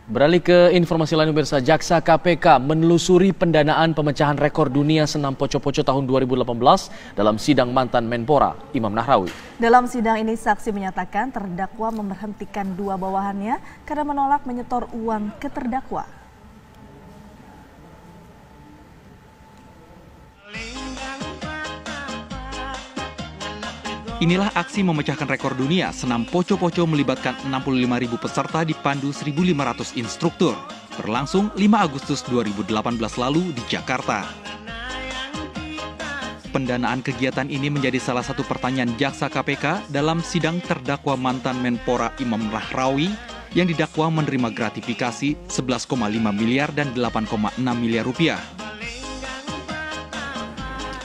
Beralih ke informasi lain pemirsa, Jaksa KPK menelusuri pendanaan pemecahan rekor dunia senam poco-poco tahun 2018 dalam sidang mantan Menpora, Imam Nahrawi. Dalam sidang ini saksi menyatakan terdakwa memberhentikan dua bawahannya karena menolak menyetor uang ke terdakwa. Inilah aksi memecahkan rekor dunia senam poco-poco melibatkan 65.000 peserta dipandu 1.500 instruktur. Berlangsung 5 Agustus 2018 lalu di Jakarta. Pendanaan kegiatan ini menjadi salah satu pertanyaan Jaksa KPK dalam sidang terdakwa mantan Menpora Imam Nahrawi yang didakwa menerima gratifikasi 11,5 miliar dan 8,6 miliar rupiah.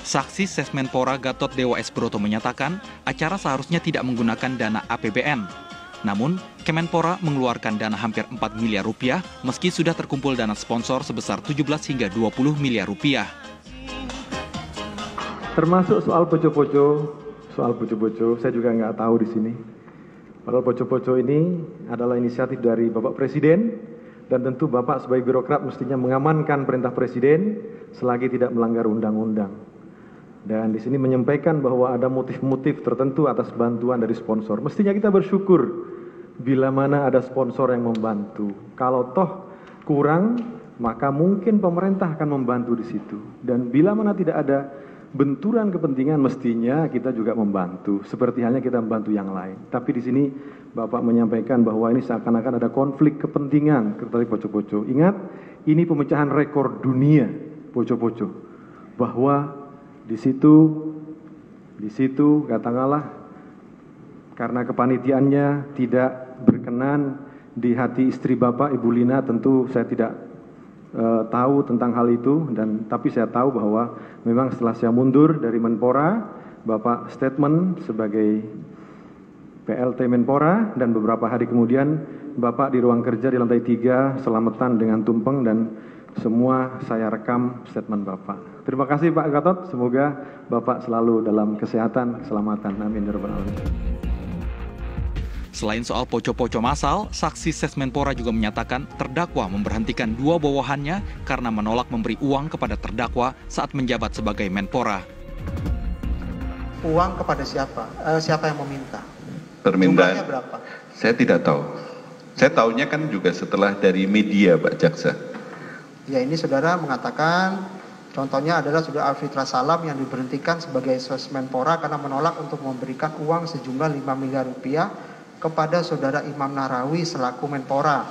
Saksi Sesmenpora Gatot Dewa S. Broto menyatakan acara seharusnya tidak menggunakan dana APBN. Namun, Kemenpora mengeluarkan dana hampir 4 miliar rupiah meski sudah terkumpul dana sponsor sebesar 17 hingga 20 miliar rupiah. Termasuk soal poco-poco, saya juga nggak tahu di sini. Padahal poco-poco ini adalah inisiatif dari Bapak Presiden dan tentu Bapak sebagai birokrat mestinya mengamankan perintah Presiden selagi tidak melanggar undang-undang. Dan di sini menyampaikan bahwa ada motif-motif tertentu atas bantuan dari sponsor. Mestinya kita bersyukur bila mana ada sponsor yang membantu. Kalau toh kurang, maka mungkin pemerintah akan membantu di situ. Dan bila mana tidak ada benturan kepentingan, mestinya kita juga membantu. Seperti halnya kita membantu yang lain. Tapi di sini Bapak menyampaikan bahwa ini seakan-akan ada konflik kepentingan dari poco-poco. Ingat, ini pemecahan rekor dunia poco-poco. Bahwa di situ katakanlah karena kepanitiaannya tidak berkenan di hati istri Bapak Ibu Lina, tentu saya tidak tahu tentang hal itu, tapi saya tahu bahwa memang setelah saya mundur dari Menpora, Bapak statement sebagai PLT Menpora dan beberapa hari kemudian Bapak di ruang kerja di lantai 3 selamatan dengan tumpeng dan semua saya rekam statement Bapak. Terima kasih Pak Gatot, semoga Bapak selalu dalam kesehatan, keselamatan. Amin ya rabbal alamin. Selain soal poco-poco massal, saksi Sesmenpora juga menyatakan terdakwa memberhentikan dua bawahannya karena menolak memberi uang kepada terdakwa saat menjabat sebagai Menpora. Uang kepada siapa? Siapa yang meminta? Permintaan jumlahnya berapa? Saya tidak tahu. Saya tahunya kan juga setelah dari media, Pak Jaksa. Ya, ini saudara mengatakan contohnya adalah saudara Alfitra Salam yang diberhentikan sebagai Sesmenpora karena menolak untuk memberikan uang sejumlah 5 miliar rupiah kepada saudara Imam Nahrawi selaku Menpora.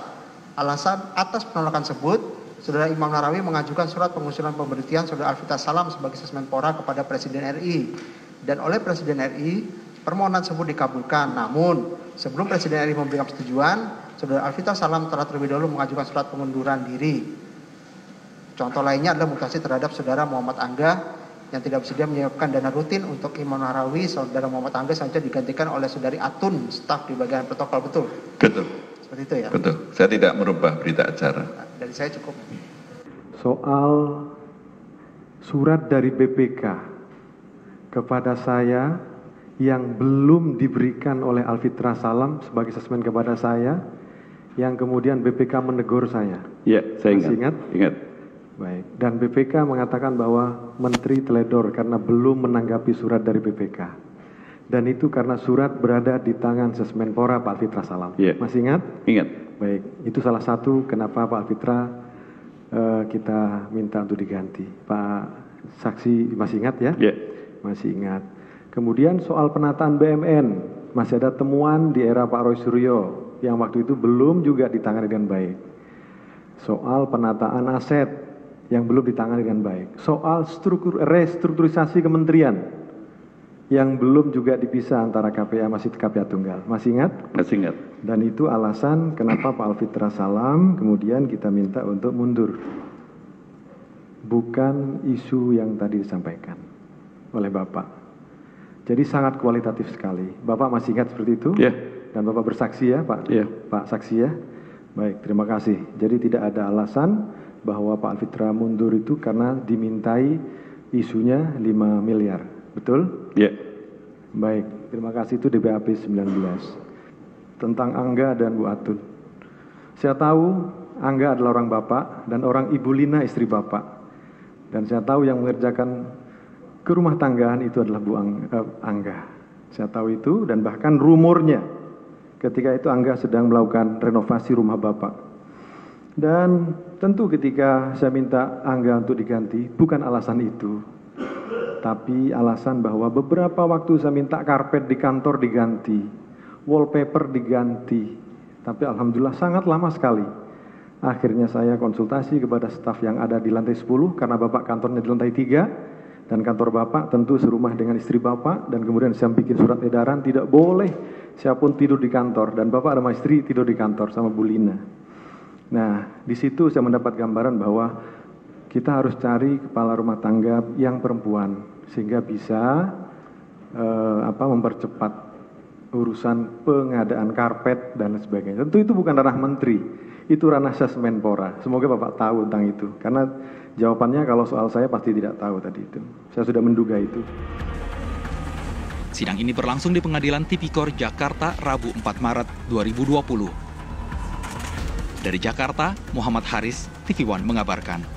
Alasan atas penolakan tersebut, saudara Imam Nahrawi mengajukan surat pengusulan pemberhentian saudara Alfitra Salam sebagai Sesmenpora kepada Presiden RI. Dan oleh Presiden RI, permohonan tersebut dikabulkan. Namun, sebelum Presiden RI memberikan persetujuan, saudara Alfitra Salam telah terlebih dahulu mengajukan surat pengunduran diri. Contoh lainnya adalah mutasi terhadap saudara Muhammad Angga yang tidak bersedia menyiapkan dana rutin untuk Imam Nahrawi. Saudara Muhammad Angga selanjutnya digantikan oleh saudari Atun, staf di bagian protokol, betul? Betul. Seperti itu ya? Betul. Saya tidak merubah berita acara. Dari saya cukup. Soal surat dari BPK kepada saya yang belum diberikan oleh Alfitra Salam sebagai sesmen kepada saya, yang kemudian BPK menegur saya. Ya, saya Masih ingat. Ingat. Baik, dan BPK mengatakan bahwa Menteri teledor karena belum menanggapi surat dari BPK. Dan itu karena surat berada di tangan Sesmenpora Pak Alfitra Salam. Yeah. Masih ingat? Ingat. Baik, itu salah satu kenapa Pak Alfitra kita minta untuk diganti. Pak Saksi masih ingat ya? Yeah. Masih ingat. Kemudian soal penataan BMN, masih ada temuan di era Pak Roy Suryo yang waktu itu belum juga ditangani dengan baik. Soal penataan aset yang belum ditangani dengan baik. Soal restrukturisasi kementerian yang belum juga dipisah antara KPA masih KPA tunggal. Masih ingat? Masih ingat. Dan itu alasan kenapa Pak Alfitra Salam kemudian kita minta untuk mundur. Bukan isu yang tadi disampaikan oleh Bapak. Jadi sangat kualitatif sekali. Bapak masih ingat seperti itu? Ya. Dan Bapak bersaksi ya Pak? Ya. Pak saksi ya? Baik, terima kasih. Jadi tidak ada alasan bahwa Pak Alfitra mundur itu karena dimintai isunya 5 miliar. Betul? Ya. Baik, terima kasih. Itu di BAP 19. Tentang Angga dan Bu Atun. Saya tahu Angga adalah orang bapak dan orang Ibu Lina istri bapak. Dan saya tahu yang mengerjakan ke rumah tanggaan itu adalah Bu Angga. Saya tahu itu dan bahkan rumornya ketika itu Angga sedang melakukan renovasi rumah bapak. Dan tentu ketika saya minta Angga untuk diganti, bukan alasan itu. Tapi alasan bahwa beberapa waktu saya minta karpet di kantor diganti, wallpaper diganti. Tapi alhamdulillah sangat lama sekali. Akhirnya saya konsultasi kepada staf yang ada di lantai 10 karena bapak kantornya di lantai 3 dan kantor bapak tentu serumah dengan istri bapak dan kemudian saya bikin surat edaran tidak boleh siapapun tidur di kantor dan bapak sama istri tidur di kantor sama Bu Lina. Nah, di situ saya mendapat gambaran bahwa kita harus cari kepala rumah tangga yang perempuan sehingga bisa mempercepat urusan pengadaan karpet dan sebagainya. Tentu itu bukan ranah menteri, itu ranah Sesmenpora. Semoga Bapak tahu tentang itu. Karena jawabannya kalau soal saya pasti tidak tahu tadi itu. Saya sudah menduga itu. Sidang ini berlangsung di Pengadilan Tipikor Jakarta Rabu 4 Maret 2020. Dari Jakarta, Muhammad Haris, TV One mengabarkan.